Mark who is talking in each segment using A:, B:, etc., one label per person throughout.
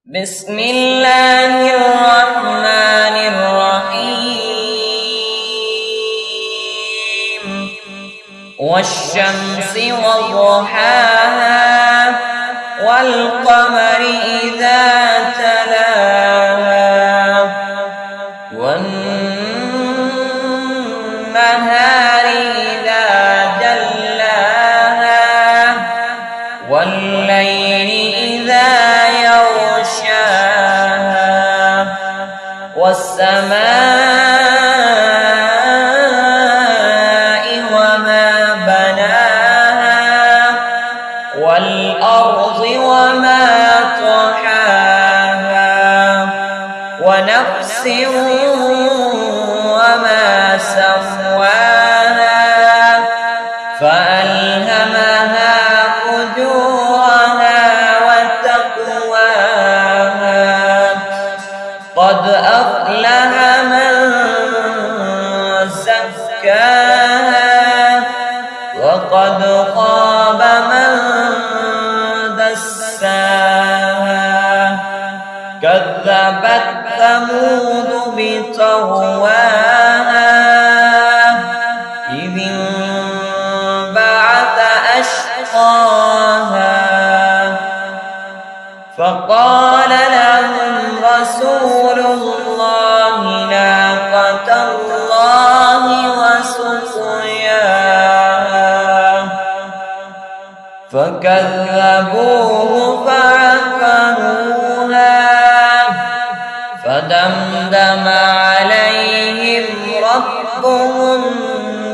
A: بسم الله الرحمن الرحيم والشمس وضحاها والقمر إذا تلاها والنهار إذا جلاها والليل إذا يغشاها والسماء وما بناها والأرض وما طحاها ونفس وما سواها فألهمها فجورها وتقواها قد أفلح من زكاها وقد خاب من دساها كذبت ثمود بطغواها إذ انبعث أشقاها فقال لهم رسول الله ناقة الله وسقياها فكذبوه فعقروها فدمدم عليهم ربهم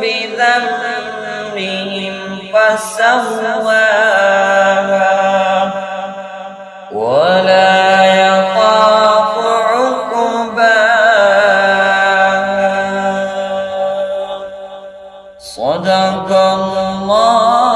A: بذنبهم فسواها ولا يخاف عقباها صدق الله